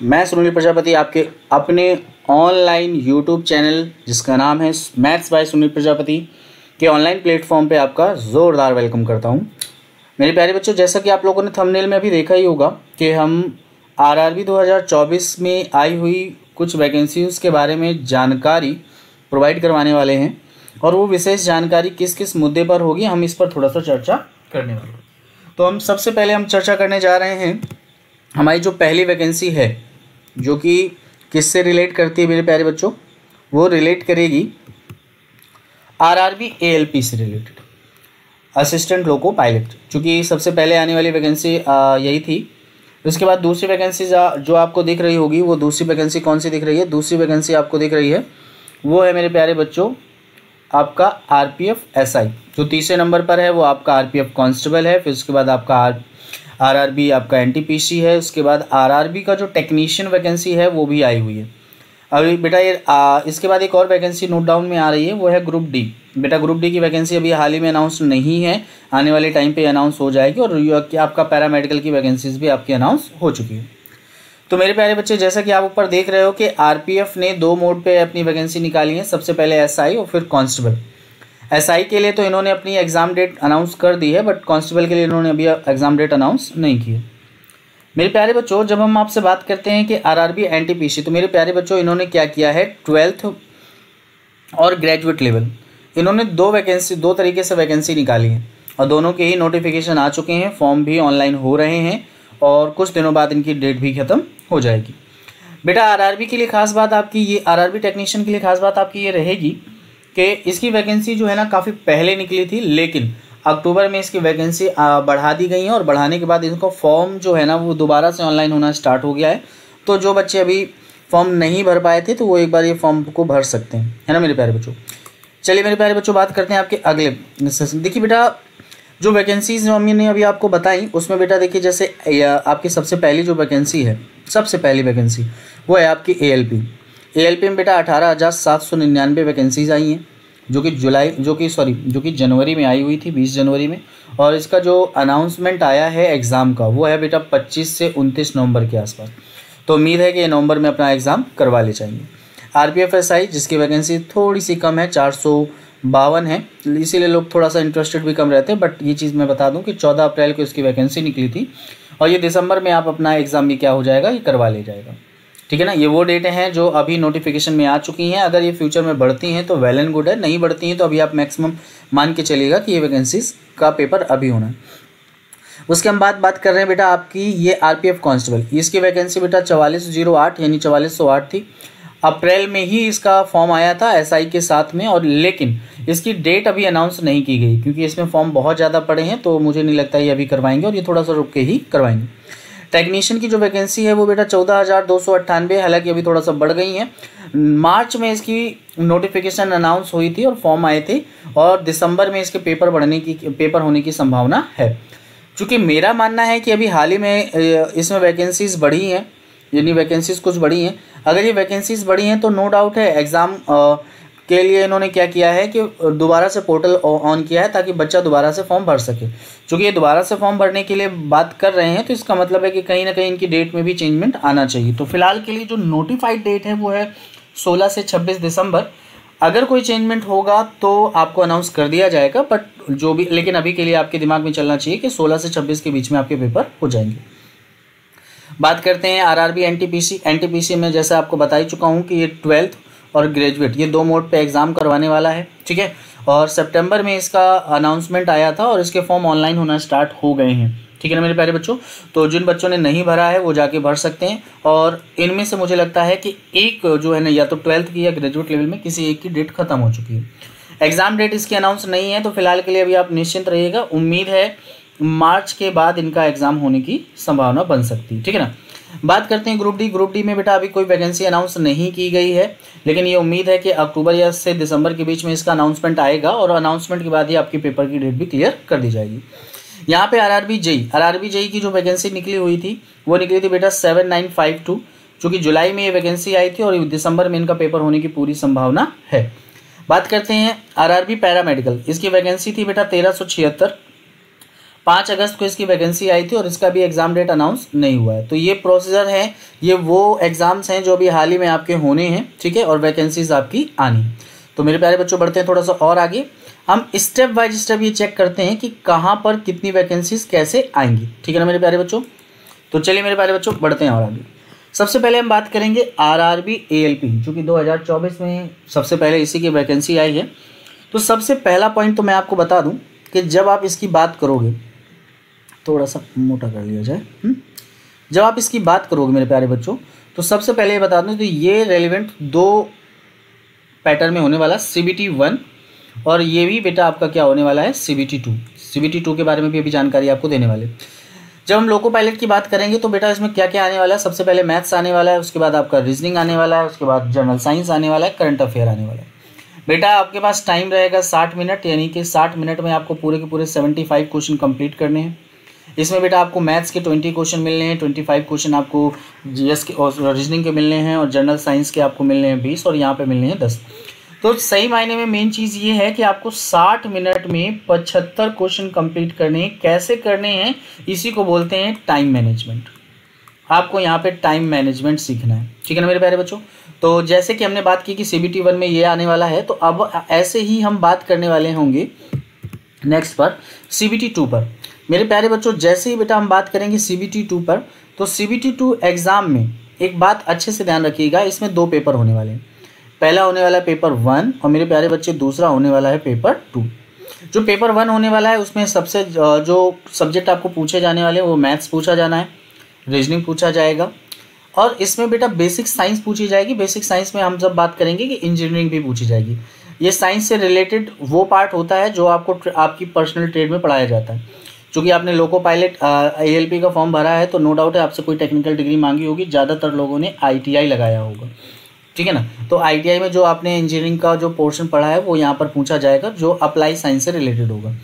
मैं सुनील प्रजापति आपके अपने ऑनलाइन यूट्यूब चैनल जिसका नाम है मैथ्स बाय सुनील प्रजापति के ऑनलाइन प्लेटफॉर्म पे आपका ज़ोरदार वेलकम करता हूं। मेरे प्यारे बच्चों, जैसा कि आप लोगों ने थंबनेल में अभी देखा ही होगा कि हम आरआरबी 2024 में आई हुई कुछ वैकेंसीज़ के बारे में जानकारी प्रोवाइड करवाने वाले हैं और वो विशेष जानकारी किस किस मुद्दे पर होगी, हम इस पर थोड़ा सा चर्चा करने वाले हैं। तो हम सबसे पहले हम चर्चा करने जा रहे हैं हमारी जो पहली वैकेंसी है जो कि किससे रिलेट करती है मेरे प्यारे बच्चों, वो रिलेट करेगी आरआरबी एएलपी से रिलेटेड, असिस्टेंट लोको पायलट। चूँकि सबसे पहले आने वाली वैकेंसी यही थी। उसके बाद दूसरी वैकेंसी जो आपको दिख रही होगी, वो दूसरी वैकेंसी कौन सी दिख रही है? दूसरी वैकेंसी आपको दिख रही है वो है मेरे प्यारे बच्चों आपका आरपीएफ एसआई। जो तीसरे नंबर पर है वो आपका आरपीएफ कांस्टेबल है। फिर उसके बाद आपका आरआरबी आपका एनटीपीसी है। उसके बाद आरआरबी का जो टेक्नीशियन वैकेंसी है वो भी आई हुई है। अभी बेटा ये इसके बाद एक और वैकेंसी नोट डाउन में आ रही है, वो है ग्रुप डी। बेटा ग्रुप डी की वैकेंसी अभी हाल ही में अनाउंस नहीं है, आने वाले टाइम पे अनाउंस हो जाएगी। और आपका पैरामेडिकल की वैकेंसीज भी आपकी अनाउंस हो चुकी है। तो मेरे प्यारे बच्चे, जैसा कि आप ऊपर देख रहे हो कि आरपीएफ ने 2 मोड पे अपनी वैकेंसी निकाली है। सबसे पहले एसआई और फिर कांस्टेबल। एसआई के लिए तो इन्होंने अपनी एग्ज़ाम डेट अनाउंस कर दी है, बट कांस्टेबल के लिए इन्होंने अभी एग्ज़ाम डेट अनाउंस नहीं की है। मेरे प्यारे बच्चों, जब हम आपसे बात करते हैं कि आरआरबी एनटीपीसी, तो मेरे प्यारे बच्चों इन्होंने क्या किया है, 12th और ग्रेजुएट लेवल इन्होंने दो तरीके से वैकेंसी निकाली है और दोनों के ही नोटिफिकेशन आ चुके हैं। फॉर्म भी ऑनलाइन हो रहे हैं और कुछ दिनों बाद इनकी डेट भी ख़त्म हो जाएगी। बेटा आरआरबी के लिए खास बात आपकी ये, आरआरबी टेक्नीशियन के लिए खास बात आपकी ये रहेगी कि इसकी वैकेंसी जो है ना काफ़ी पहले निकली थी, लेकिन अक्टूबर में इसकी वैकेंसी बढ़ा दी गई है और बढ़ाने के बाद इनको फॉर्म जो है ना वो दोबारा से ऑनलाइन होना स्टार्ट हो गया है। तो जो बच्चे अभी फॉर्म नहीं भर पाए थे तो वो एक बार ये फॉर्म को भर सकते हैं, है ना मेरे प्यारे बच्चों। चलिए मेरे प्यारे बच्चों, बात करते हैं आपके अगले। देखिए बेटा, जो वैकेंसीज जो हमने अभी आपको बताई उसमें बेटा देखिए, जैसे आपकी सबसे पहली जो वैकेंसी है, सबसे पहली वैकेंसी वो है आपकी एएलपी में बेटा 18,799 वैकेंसीज आई हैं, जो कि जनवरी में आई हुई थी, 20 जनवरी में। और इसका जो अनाउंसमेंट आया है एग्ज़ाम का वो है बेटा 25 से 29 नवंबर के आसपास। तो उम्मीद है कि ये नवंबर में अपना एग्ज़ाम करवा ले जाएंगे। आरपीएफ एसआई जिसकी वैकेंसी थोड़ी सी कम है, 452 है, इसीलिए लोग थोड़ा सा इंटरेस्टेड भी कम रहते हैं। बट ये चीज़ मैं बता दूं कि 14 अप्रैल को इसकी वैकेंसी निकली थी और ये दिसंबर में आप अपना एग्ज़ाम भी क्या हो जाएगा, ये करवा ले जाएगा। ठीक है ना। ये वो डेटें हैं जो अभी नोटिफिकेशन में आ चुकी हैं। अगर ये फ्यूचर में बढ़ती हैं तो वेल एंड गुड है, नहीं बढ़ती हैं तो अभी आप मैक्सिमम मान के चलिएगा कि ये वैकेंसीज का पेपर अभी होना है। उसके हम बात कर रहे हैं बेटा आपकी ये आरपीएफ कांस्टेबल। इसकी वैकेंसी बेटा 4408 यानी 4408 थी। अप्रैल में ही इसका फॉर्म आया था एसआई के साथ में, और लेकिन इसकी डेट अभी अनाउंस नहीं की गई क्योंकि इसमें फॉर्म बहुत ज़्यादा पड़े हैं, तो मुझे नहीं लगता ये अभी करवाएंगे और ये थोड़ा सा रुक के ही करवाएंगे। टेक्नीशियन की जो वैकेंसी है वो बेटा 14,298, हालांकि अभी थोड़ा सा बढ़ गई है। मार्च में इसकी नोटिफिकेशन अनाउंस हुई थी और फॉर्म आए थे, और दिसंबर में इसके पेपर होने की संभावना है। चूँकि मेरा मानना है कि अभी हाल ही में इसमें वैकेंसीज बढ़ी हैं, यानी वैकेंसीज कुछ बढ़ी हैं। अगर ये वैकेंसीज बढ़ी हैं तो नो डाउट है एग्ज़ाम के लिए इन्होंने क्या किया है कि दोबारा से पोर्टल ऑन किया है ताकि बच्चा दोबारा से फॉर्म भर सके। क्योंकि ये दोबारा से फॉर्म भरने के लिए बात कर रहे हैं तो इसका मतलब है कि कहीं ना कहीं इनकी डेट में भी चेंजमेंट आना चाहिए। तो फिलहाल के लिए जो नोटिफाइड डेट है वो है 16 से 26 दिसंबर। अगर कोई चेंजमेंट होगा तो आपको अनाउंस कर दिया जाएगा, बट जो भी, लेकिन अभी के लिए आपके दिमाग में चलना चाहिए कि 16 से 26 के बीच में आपके पेपर हो जाएंगे। बात करते हैं आरआरबी एनटीपीसी में जैसा आपको बता ही चुका हूँ कि ये 12th और ग्रेजुएट ये 2 मोड पे एग्ज़ाम करवाने वाला है। ठीक है। और सितंबर में इसका अनाउंसमेंट आया था और इसके फॉर्म ऑनलाइन होना स्टार्ट हो गए हैं। ठीक है ना मेरे प्यारे बच्चों। तो जिन बच्चों ने नहीं भरा है वो जाके भर सकते हैं, और इनमें से मुझे लगता है कि एक जो है ना, या तो 12th की या ग्रेजुएट लेवल में किसी एक की डेट खत्म हो चुकी है। एग्ज़ाम डेट इसकी अनाउंस नहीं है, तो फिलहाल के लिए अभी आप निश्चिंत रहिएगा। उम्मीद है मार्च के बाद इनका एग्ज़ाम होने की संभावना बन सकती है। ठीक है ना। बात करते हैं ग्रुप डी में बेटा अभी कोई वैकेंसी अनाउंस नहीं की गई है, लेकिन ये उम्मीद है कि अक्टूबर या से दिसंबर के बीच में इसका अनाउंसमेंट आएगा और अनाउंसमेंट के बाद ही आपकी पेपर की डेट भी क्लियर कर दी जाएगी। यहाँ पे आरआरबी जेई की जो वैकेंसी निकली हुई थी वो निकली थी बेटा 7952, चूँकि जुलाई में ये वैकेंसी आई थी और दिसंबर में इनका पेपर होने की पूरी संभावना है। बात करते हैं आरआरबी पैरामेडिकल। इसकी वैकेंसी थी बेटा 1376 5 अगस्त को इसकी वैकेंसी आई थी और इसका भी एग्ज़ाम डेट अनाउंस नहीं हुआ है। तो ये प्रोसीजर है, ये वो एग्ज़ाम्स हैं जो अभी हाल ही में आपके होने हैं, ठीक है, और वैकेंसीज आपकी आनी। तो मेरे प्यारे बच्चों बढ़ते हैं थोड़ा सा और आगे, हम स्टेप बाय स्टेप ये चेक करते हैं कि कहाँ पर कितनी वैकेंसीज कैसे आएंगी, ठीक है ना मेरे प्यारे बच्चों। तो चलिए मेरे प्यारे बच्चों बढ़ते हैं और आगे। सबसे पहले हम बात करेंगे आरआरबी एएलपी, जो कि 2024 में सबसे पहले इसी की वैकेंसी आई है। तो सबसे पहला पॉइंट तो मैं आपको बता दूं कि जब आप इसकी बात करोगे, थोड़ा सा मोटा कर लिया जाए, जब आप इसकी बात करोगे मेरे प्यारे बच्चों, तो सबसे पहले ये बता दूं तो ये रेलिवेंट 2 पैटर्न में होने वाला, CBT 1 और ये भी बेटा आपका क्या होने वाला है, CBT 2। CBT 2 के बारे में भी अभी जानकारी आपको देने वाले। जब हम लोको पायलट की बात करेंगे तो बेटा इसमें क्या क्या आने वाला है, सबसे पहले मैथ्स आने वाला है, उसके बाद आपका रीजनिंग आने वाला है, उसके बाद जनरल साइंस आने वाला है, करंट अफेयर आने वाला है। बेटा आपके पास टाइम रहेगा 60 मिनट, यानी कि 60 मिनट में आपको पूरे के पूरे 75 क्वेश्चन कंप्लीट करने हैं। इसमें बेटा आपको मैथ्स के 20 क्वेश्चन मिलने हैं, 25 क्वेश्चन आपको GS के और रीजनिंग के मिलने हैं, और जनरल साइंस के आपको मिलने हैं 20, और यहाँ पे मिलने हैं 10। तो सही मायने में मेन चीज़ ये है कि आपको 60 मिनट में 75 क्वेश्चन कंप्लीट करने हैं। कैसे करने हैं, इसी को बोलते हैं टाइम मैनेजमेंट। आपको यहाँ पे टाइम मैनेजमेंट सीखना है, ठीक है ना मेरे प्यारे बच्चों। तो जैसे कि हमने बात की कि CBT 1 में ये आने वाला है, तो अब ऐसे ही हम बात करने वाले होंगे नेक्स्ट पर CBT 2 पर। मेरे प्यारे बच्चों जैसे ही बेटा हम बात करेंगे CBT 2 पर, तो CBT 2 एग्ज़ाम में एक बात अच्छे से ध्यान रखिएगा, इसमें 2 पेपर होने वाले हैं। पहला होने वाला है पेपर 1 और मेरे प्यारे बच्चे दूसरा होने वाला है पेपर 2। जो पेपर 1 होने वाला है उसमें सबसे जो सब्जेक्ट आपको पूछे जाने वाले हैं वो मैथ्स पूछा जाना है, रीजनिंग पूछा जाएगा, और इसमें बेटा बेसिक साइंस पूछी जाएगी। बेसिक साइंस में हम जब बात करेंगे कि इंजीनियरिंग भी पूछी जाएगी। ये साइंस से रिलेटेड वो पार्ट होता है जो आपको आपकी पर्सनल ट्रेड में पढ़ाया जाता है। चूँकि आपने लोको पायलट ALP का फॉर्म भरा है तो नो डाउट है आपसे कोई टेक्निकल डिग्री मांगी होगी, ज़्यादातर लोगों ने ITI लगाया होगा, ठीक है ना। तो ITI में जो आपने इंजीनियरिंग का जो पोर्शन पढ़ा है वो यहाँ पर पूछा जाएगा, जो अप्लाई साइंस से रिलेटेड होगा।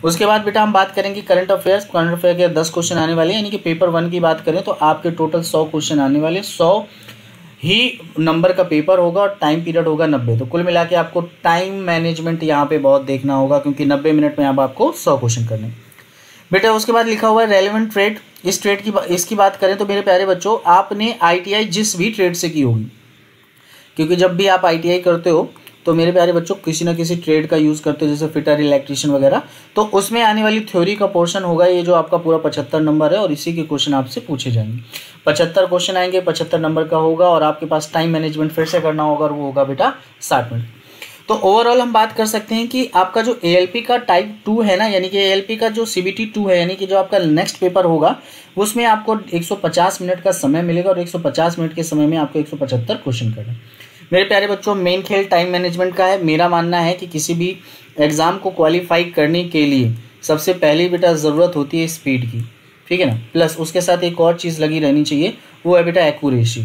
उसके बाद बेटा हम बात करेंगे करंट अफेयर्स। करंट अफेयर के 10 क्वेश्चन आने वाले हैं, यानी कि पेपर 1 की बात करें तो आपके टोटल 100 क्वेश्चन आने वाले, 100 ही नंबर का पेपर होगा और टाइम पीरियड होगा 90। तो कुल मिला के आपको टाइम मैनेजमेंट यहाँ पे बहुत देखना होगा, क्योंकि 90 मिनट में अब आपको 100 क्वेश्चन करने बेटा। उसके बाद लिखा हुआ है रेलेवेंट ट्रेड। इस ट्रेड की इसकी बात करें तो मेरे प्यारे बच्चों आपने ITI जिस भी ट्रेड से की होगी, क्योंकि जब भी आप ITI करते हो तो मेरे प्यारे बच्चों किसी ना किसी ट्रेड का यूज़ करते हो, जैसे फिटर, इलेक्ट्रीशियन वगैरह, तो उसमें आने वाली थ्योरी का पोर्शन होगा ये जो आपका पूरा 75 नंबर है, और इसी के क्वेश्चन आपसे पूछे जाएंगे। 75 क्वेश्चन आएंगे, 75 नंबर का होगा, और आपके पास टाइम मैनेजमेंट फिर से करना होगा, और वो होगा बेटा 60 मिनट। तो ओवरऑल हम बात कर सकते हैं कि आपका जो ALP का टाइप 2 है ना, यानी कि ALP का जो CBT 2 है, यानी कि जो आपका नेक्स्ट पेपर होगा उसमें आपको 150 मिनट का समय मिलेगा, और 150 मिनट के समय में आपको 175 क्वेश्चन करना। मेरे प्यारे बच्चों मेन खेल टाइम मैनेजमेंट का है। मेरा मानना है कि किसी भी एग्ज़ाम को क्वालिफाई करने के लिए सबसे पहले बेटा ज़रूरत होती है स्पीड की, ठीक है ना, प्लस उसके साथ एक और चीज़ लगी रहनी चाहिए, वो है बेटा एक्यूरेसी।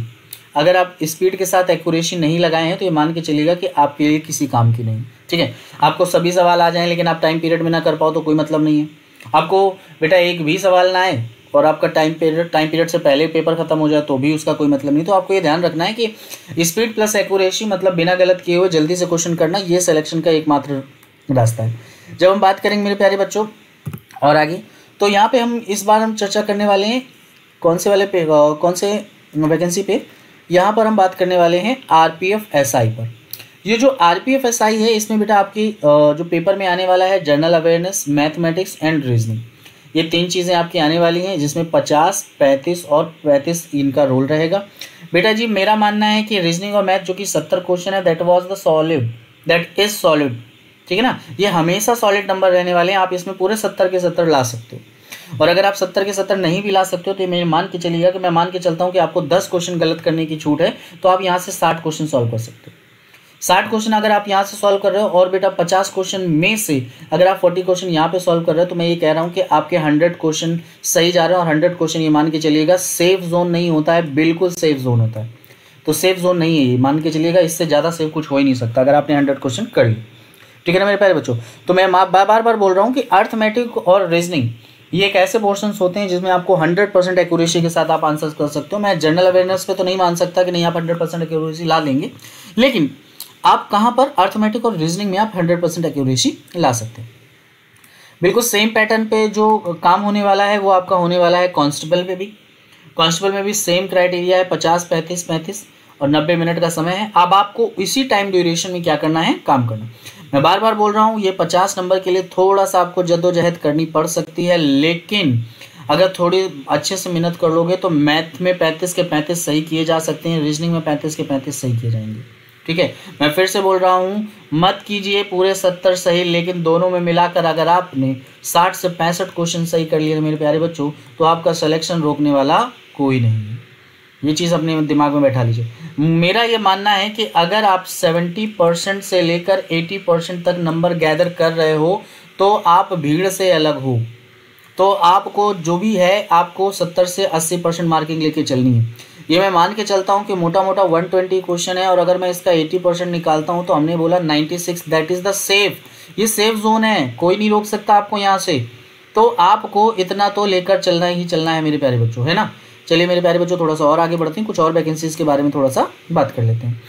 अगर आप स्पीड के साथ एक्यूरेसी नहीं लगाए हैं तो ये मान के चलिएगा कि आपके लिए किसी काम की नहीं, ठीक है। आपको सभी सवाल आ जाएं लेकिन आप टाइम पीरियड में ना कर पाओ तो कोई मतलब नहीं है। आपको बेटा एक भी सवाल ना आए और आपका टाइम पीरियड से पहले पेपर खत्म हो जाए तो भी उसका कोई मतलब नहीं। तो आपको ये ध्यान रखना है कि स्पीड प्लस एक्यूरेसी मतलब बिना गलत किए हुए जल्दी से क्वेश्चन करना, ये सिलेक्शन का एकमात्र रास्ता है। जब हम बात करेंगे मेरे प्यारे बच्चों और आगे, तो यहाँ पे हम इस बार हम चर्चा करने वाले हैं कौन से वैकेंसी पे। यहाँ पर हम बात करने वाले हैं RPF SI पर। ये जो RPF SI है इसमें बेटा आपकी जो पेपर में आने वाला है general awareness, mathematics and reasoning, ये 3 चीज़ें आपकी आने वाली हैं, जिसमें 50, 35 और 35 इनका रोल रहेगा। बेटा जी मेरा मानना है कि रीजनिंग और मैथ जो कि 70 क्वेश्चन है, दैट इज सॉलिड, ठीक है ना, ये हमेशा सॉलिड नंबर रहने वाले हैं। आप इसमें पूरे 70 के 70 ला सकते हो, और अगर आप 70 के 70 नहीं भी ला सकते हो तो मैं मान के चलिएगा कि मैं मान के चलता हूँ कि आपको 10 क्वेश्चन गलत करने की छूट है, तो आप यहाँ से 60 क्वेश्चन सॉल्व कर सकते हो। 60 क्वेश्चन अगर आप यहाँ से सॉल्व कर रहे हो, और बेटा 50 क्वेश्चन में से अगर आप 40 क्वेश्चन यहाँ पे सॉल्व कर रहे हो, तो मैं ये कह रहा हूँ कि आपके 100 क्वेश्चन सही जा रहे हैं। और 100 क्वेश्चन ये मान के चलिएगा सेफ जोन नहीं होता है, बिल्कुल सेफ जोन होता है, तो सेफ जोन नहीं है ये, मान के चलिएगा इससे ज़्यादा सेफ कुछ हो ही नहीं सकता अगर आपने 100 क्वेश्चन कर लिए, ठीक है ना मेरे प्यारे बच्चों। तो मैं बार बार बोल रहा हूँ कि अर्थमेटिक और रीजनिंग ये एक ऐसे पोर्शंस होते हैं जिसमें आपको 100% एक्यूरेसी के साथ आप आंसर्स कर सकते हो। मैं जनरल अवेयरनेस पे तो नहीं मान सकता कि नहीं आप 100% एक्यूरेसी ला लेंगे, लेकिन आप कहाँ पर अर्थमेटिक और रीजनिंग में आप 100% एक्यूरेसी ला सकते हैं। बिल्कुल सेम पैटर्न पे जो काम होने वाला है वो आपका होने वाला है कांस्टेबल पे भी। कांस्टेबल में भी सेम क्राइटेरिया है, 50, 35, 35 और 90 मिनट का समय है। अब आपको इसी टाइम ड्यूरेशन में क्या करना है, काम करना। मैं बार बार बोल रहा हूँ, ये 50 नंबर के लिए थोड़ा सा आपको जद्दोजहद करनी पड़ सकती है, लेकिन अगर थोड़ी अच्छे से मेहनत कर लोगे तो मैथ में 35 के 35 सही किए जा सकते हैं, रीजनिंग में 35 के 35 सही किए जाएंगे। ठीक है, मैं फिर से बोल रहा हूँ, मत कीजिए पूरे 70 सही, लेकिन दोनों में मिलाकर अगर आपने 60 से 65 क्वेश्चन सही कर लिए मेरे प्यारे बच्चों, तो आपका सिलेक्शन रोकने वाला कोई नहीं है। ये चीज़ अपने दिमाग में बैठा लीजिए। मेरा ये मानना है कि अगर आप 70% से लेकर 80% तक नंबर गैदर कर रहे हो तो आप भीड़ से अलग हो। तो आपको जो भी है, आपको 70 से 80% मार्किंग लेके चलनी है। ये मैं मान के चलता हूँ कि मोटा मोटा 120 क्वेश्चन है, और अगर मैं इसका 80% निकालता हूँ तो हमने बोला 96, दैट इज़ द सेफ। ये सेफ जोन है, कोई नहीं रोक सकता आपको यहाँ से। तो आपको इतना तो लेकर चलना ही चलना है मेरे प्यारे बच्चों, है ना। चलिए मेरे प्यारे बच्चों, थोड़ा सा और आगे बढ़ते हैं, कुछ और वैकेंसीज के बारे में थोड़ा सा बात कर लेते हैं।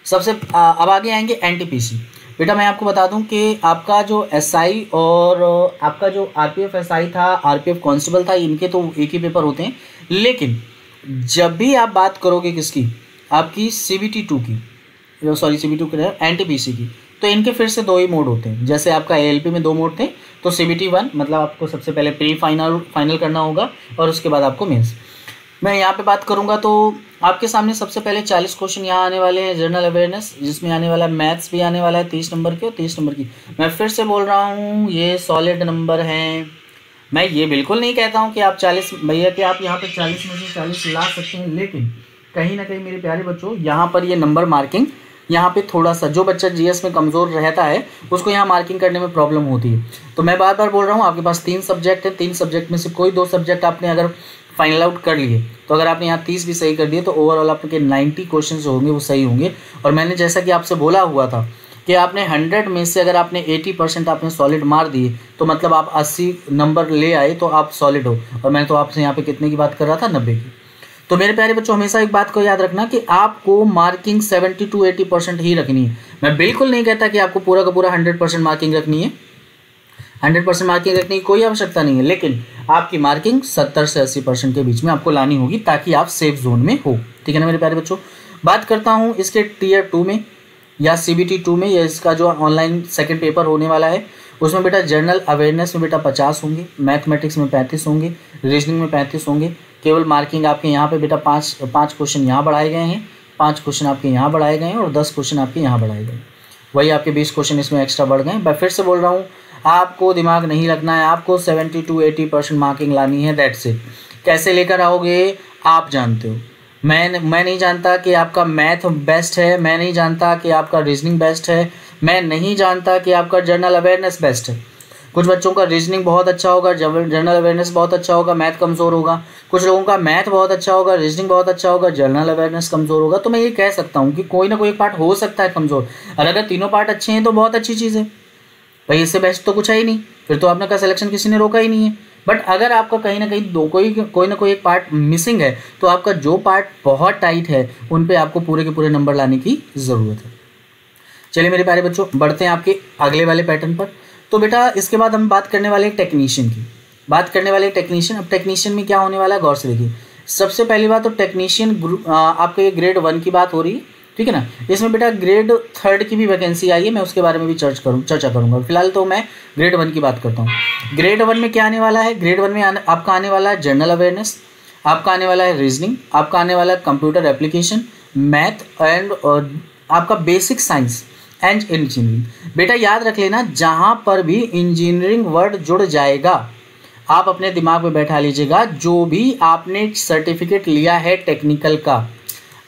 सबसे अब आगे आएंगे एनटीपीसी। बेटा मैं आपको बता दूं कि आपका जो एसआई और आपका जो आरपीएफ एसआई था, आरपीएफ कांस्टेबल था, इनके तो एक ही पेपर होते हैं, लेकिन जब भी आप बात करोगे किसकी, आपकी CBT 2 की, सॉरी CBT 2 की, एनटीपीसी की, तो इनके फिर से दो ही मोड होते हैं। जैसे आपका ALP में दो मोड थे, तो CBT 1 मतलब आपको सबसे पहले प्री फाइनल करना होगा और उसके बाद आपको मेंस। मैं यहाँ पे बात करूँगा तो आपके सामने सबसे पहले 40 क्वेश्चन यहाँ आने वाले हैं जनरल अवेयरनेस, जिसमें आने वाला है मैथ्स भी आने वाला है 30 नंबर के और 30 नंबर की। मैं फिर से बोल रहा हूँ, ये सॉलिड नंबर हैं। मैं ये बिल्कुल नहीं कहता हूँ कि आप 40 भैया कि आप यहाँ पे 40 में से 40 ला सकते हैं, लेकिन कहीं ना कहीं मेरे प्यारे बच्चों यहाँ पर ये नंबर मार्किंग यहाँ पे थोड़ा सा, जो बच्चा GS में कमज़ोर रहता है उसको यहाँ मार्किंग करने में प्रॉब्लम होती है। तो मैं बार बार बोल रहा हूँ, आपके पास 3 सब्जेक्ट है, 3 सब्जेक्ट में से कोई 2 सब्जेक्ट आपने अगर फाइनल आउट कर लिए, तो अगर आपने यहाँ 30 भी सही कर दिए तो ओवरऑल आपके 90 क्वेश्चन जो होंगे वो सही होंगे। और मैंने जैसा कि आपसे बोला हुआ था कि आपने 100 में से अगर आपने 80% आपने सॉलिड मार दिए तो मतलब आप 80 नंबर ले आए तो आप सॉलिड हो। और मैं तो आपसे यहाँ पे कितने की बात कर रहा था, 90 की। तो मेरे प्यारे बच्चों हमेशा एक बात को याद रखना कि आपको मार्किंग 70 to 80% ही रखनी है। मैं बिल्कुल नहीं कहता कि आपको पूरा का पूरा 100% मार्किंग रखनी है, 100% मार्किंग रखने की कोई आवश्यकता नहीं है, लेकिन आपकी मार्किंग 70 से 80% के बीच में आपको लानी होगी ताकि आप सेफ जोन में हो। ठीक है ना मेरे प्यारे बच्चों। बात करता हूँ इसके टीयर 2 में या CBT 2 में, या इसका जो ऑनलाइन सेकेंड पेपर होने वाला है उसमें बेटा जनरल अवेयरनेस में बेटा 50 होंगे, मैथमेटिक्स में 35 होंगे, रीजनिंग में 35 होंगे। केवल मार्किंग आपके यहाँ पे बेटा 5 क्वेश्चन यहाँ बढ़ाए गए हैं, 5 क्वेश्चन आपके यहाँ बढ़ाए गए हैं और 10 क्वेश्चन आपके यहाँ बढ़ाए गए हैं। वही आपके 20 क्वेश्चन इसमें एक्स्ट्रा बढ़ गए हैं। मैं फिर से बोल रहा हूँ, आपको दिमाग नहीं रखना है, आपको 70 to 80% मार्किंग लानी है, दैट्स इट। कैसे लेकर आओगे आप जानते हो। मैं नहीं जानता कि आपका मैथ बेस्ट है, मैं नहीं जानता कि आपका रीजनिंग बेस्ट है, मैं नहीं जानता कि आपका जनरल अवेयरनेस बेस्ट है। कुछ बच्चों का रीजनिंग बहुत अच्छा होगा, जनरल अवेयरनेस बहुत अच्छा होगा, मैथ कमज़ोर होगा। कुछ लोगों का मैथ बहुत अच्छा होगा, रीजनिंग बहुत अच्छा होगा, जनरल अवेयरनेस कमज़ोर होगा। तो मैं ये कह सकता हूँ कि कोई ना कोई एक पार्ट हो सकता है कमज़ोर, और अगर तीनों पार्ट अच्छे हैं तो बहुत अच्छी चीज़ है भाई, इससे बेस्ट तो कुछ है ही नहीं, फिर तो आपने का सिलेक्शन किसी ने रोका ही नहीं है। बट अगर आपका कहीं ना कहीं कोई ना कोई एक पार्ट मिसिंग है तो आपका जो पार्ट बहुत टाइट है उन पे आपको पूरे के पूरे नंबर लाने की ज़रूरत है। चलिए मेरे प्यारे बच्चों, बढ़ते हैं आपके अगले वाले पैटर्न पर। तो बेटा इसके बाद हम बात करने वाले टेक्नीशियन की, अब टेक्नीशियन में क्या होने वाला है गौर से देखिए। सबसे पहली बात तो टेक्नीशियन आपका ये ग्रेड 1 की बात हो रही है, ठीक है ना। इसमें बेटा ग्रेड 3 की भी वैकेंसी आई है, मैं उसके बारे में भी चर्चा करूंगा। फिलहाल तो मैं ग्रेड 1 की बात करता हूँ। ग्रेड 1 में क्या आने वाला है, ग्रेड 1 में आपका आने वाला है जनरल अवेयरनेस, आपका आने वाला है रीजनिंग, आपका आने वाला है कंप्यूटर एप्लीकेशन, मैथ एंड आपका बेसिक साइंस एंड इंजीनियरिंग। बेटा याद रख लेना, जहाँ पर भी इंजीनियरिंग वर्ड जुड़ जाएगा आप अपने दिमाग में बैठा लीजिएगा, जो भी आपने सर्टिफिकेट लिया है टेक्निकल का,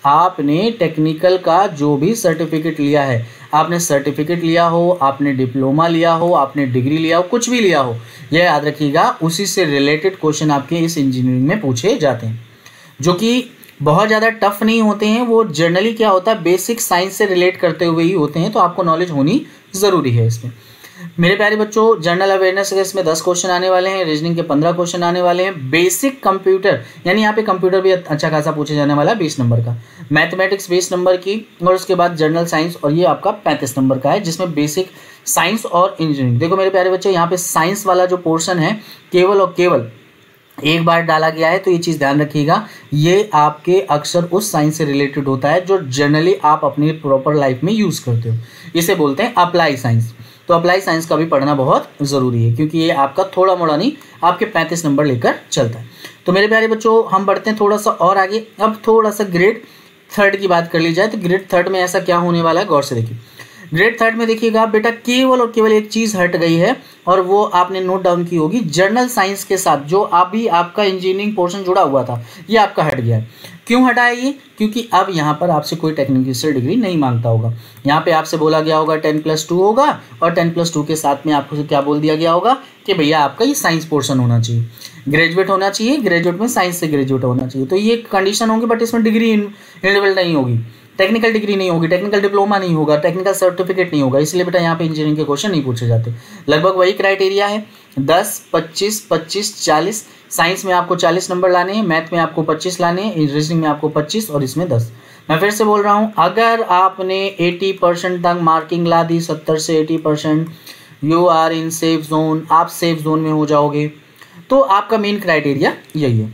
आपने टेक्निकल का जो भी सर्टिफिकेट लिया है, आपने सर्टिफिकेट लिया हो, आपने डिप्लोमा लिया हो, आपने डिग्री लिया हो, कुछ भी लिया हो, यह याद रखिएगा उसी से रिलेटेड क्वेश्चन आपके इस इंजीनियरिंग में पूछे जाते हैं, जो कि बहुत ज़्यादा टफ नहीं होते हैं। वो जनरली क्या होता है, बेसिक साइंस से रिलेट करते हुए ही होते हैं, तो आपको नॉलेज होनी ज़रूरी है इसमें। मेरे प्यारे बच्चों, जनरल अवेयरनेस के इसमें 10 क्वेश्चन आने वाले हैं, रीजनिंग के 15 क्वेश्चन आने वाले हैं, बेसिक कंप्यूटर यानी यहाँ पे कंप्यूटर भी अच्छा खासा पूछे जाने वाला है 20 नंबर का, मैथमेटिक्स 20 नंबर की, और उसके बाद जनरल साइंस, और ये आपका 35 नंबर का है, जिसमें बेसिक साइंस और इंजीनियरिंग। देखो मेरे प्यारे बच्चे, यहाँ पे साइंस वाला जो पोर्शन है केवल और केवल एक बार डाला गया है, तो ये चीज़ ध्यान रखिएगा, ये आपके अक्सर उस साइंस से रिलेटेड होता है जो जनरली आप अपनी प्रॉपर लाइफ में यूज़ करते हो। इसे बोलते हैं अप्लाई साइंस। तो अप्लाई साइंस का भी पढ़ना बहुत ज़रूरी है, क्योंकि ये आपका थोड़ा मोड़ा नहीं, आपके 35 नंबर लेकर चलता है। तो मेरे प्यारे बच्चों, हम बढ़ते हैं थोड़ा सा और आगे। अब थोड़ा सा ग्रेड थर्ड की बात कर ली जाए, तो ग्रेड थर्ड में ऐसा क्या होने वाला है, गौर से देखिए। ग्रेड थर्ड में देखिएगा बेटा, केवल और केवल एक चीज़ हट गई है, और वो आपने नोट डाउन की होगी। जनरल साइंस के साथ जो अभी आपका इंजीनियरिंग पोर्शन जुड़ा हुआ था, ये आपका हट गया है। क्यों हटा है ये? क्योंकि अब यहाँ पर आपसे कोई टेक्निकल डिग्री नहीं मांगता होगा। यहाँ पे आपसे बोला गया होगा 10+2 होगा, और 10+2 के साथ में आपको क्या बोल दिया गया होगा कि भैया आपका ये साइंस पोर्शन होना चाहिए, ग्रेजुएट होना चाहिए, ग्रेजुएट में साइंस से ग्रेजुएट होना चाहिए। तो ये कंडीशन होंगी, बट इसमें डिग्री इनेबल नहीं होगी, टेक्निकल डिग्री नहीं होगी, टेक्निकल डिप्लोमा नहीं होगा, टेक्निकल सर्टिफिकेट नहीं होगा। इसलिए बेटा यहाँ पे इंजीनियरिंग के क्वेश्चन नहीं पूछे जाते। लगभग वही क्राइटेरिया है, 10, 25, 25, 40। साइंस में आपको 40 नंबर लाने हैं, मैथ में आपको 25 लाने हैं, रीजनिंग में आपको 25 और इसमें 10। मैं फिर से बोल रहा हूँ, अगर आपने 80% तक मार्किंग ला दी, 70 से 80%, you are in safe zone, आप सेफ जोन में हो जाओगे। तो आपका मेन क्राइटेरिया यही है।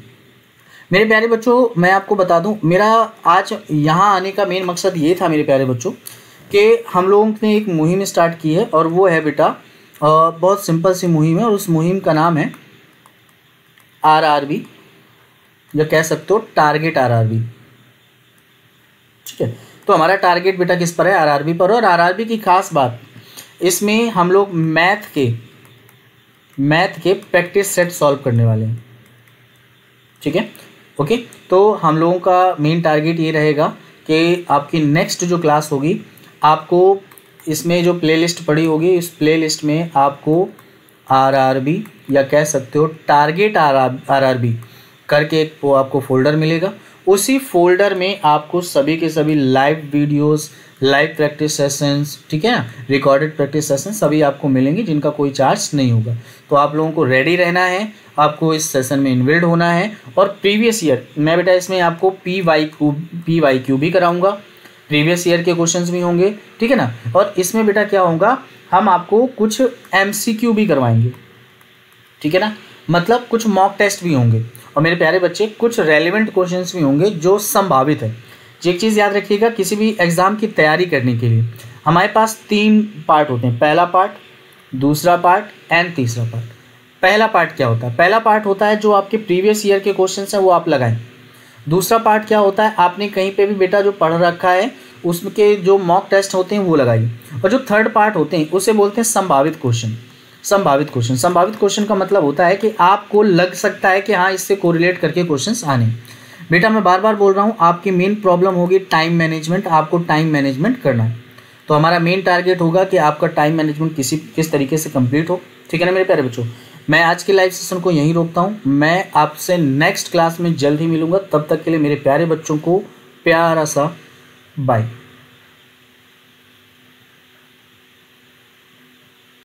मेरे प्यारे बच्चों, मैं आपको बता दूं, मेरा आज यहाँ आने का मेन मकसद ये था मेरे प्यारे बच्चों, कि हम लोगों ने एक मुहिम स्टार्ट की है, और वो है बेटा बहुत सिंपल सी मुहिम है, और उस मुहिम का नाम है RRB, या कह सकते हो टारगेट RRB। ठीक है, तो हमारा टारगेट बेटा किस पर है? RRB पर। और RRB की खास बात, इसमें हम लोग मैथ के प्रैक्टिस सेट सॉल्व करने वाले हैं। ठीक है, ओके। तो हम लोगों का मेन टारगेट ये रहेगा कि आपकी नेक्स्ट जो क्लास होगी, आपको इसमें जो प्लेलिस्ट पड़ी होगी, इस प्लेलिस्ट में आपको RRB या कह सकते हो टारगेट RRB करके एक वो आपको फोल्डर मिलेगा। उसी फोल्डर में आपको सभी के सभी live videos, live practice sessions, ठीक है ना, रिकॉर्डेड प्रैक्टिस सेशन सभी आपको मिलेंगे, जिनका कोई चार्ज नहीं होगा। तो आप लोगों को रेडी रहना है, आपको इस सेशन में इन्वॉल्व होना है। और प्रीवियस ईयर मैं बेटा इसमें आपको PYQ भी कराऊंगा, प्रीवियस ईयर के क्वेश्चंस भी होंगे, ठीक है ना। और इसमें बेटा क्या होगा, हम आपको कुछ MCQ भी करवाएंगे, ठीक है ना, मतलब कुछ मॉक टेस्ट भी होंगे। और मेरे प्यारे बच्चे, कुछ रेलिवेंट क्वेश्चंस भी होंगे जो संभावित है। एक चीज़ याद रखिएगा, किसी भी एग्ज़ाम की तैयारी करने के लिए हमारे पास 3 पार्ट होते हैं, पहला पार्ट, दूसरा पार्ट एंड तीसरा पार्ट। पहला पार्ट क्या होता है? पहला पार्ट होता है जो आपके प्रीवियस ईयर के क्वेश्चंस हैं वो आप लगाएं। दूसरा पार्ट क्या होता है, आपने कहीं पे भी बेटा जो पढ़ रखा है उसके जो मॉक टेस्ट होते हैं वो लगाइए। और जो थर्ड पार्ट होते हैं उसे बोलते हैं संभावित क्वेश्चन। संभावित क्वेश्चन का मतलब होता है कि आपको लग सकता है कि हाँ, इससे कोरिलेट करके क्वेश्चंस आने। बेटा मैं बार बार बोल रहा हूँ, आपकी मेन प्रॉब्लम होगी टाइम मैनेजमेंट, आपको टाइम मैनेजमेंट करना है। तो हमारा मेन टारगेट होगा कि आपका टाइम मैनेजमेंट किस तरीके से कंप्लीट हो, ठीक है ना मेरे प्यारे बच्चों। मैं आज के लाइव सेशन को यहीं रोकता हूँ, मैं आपसे नेक्स्ट क्लास में जल्द ही मिलूंगा। तब तक के लिए मेरे प्यारे बच्चों को प्यारा सा बाय।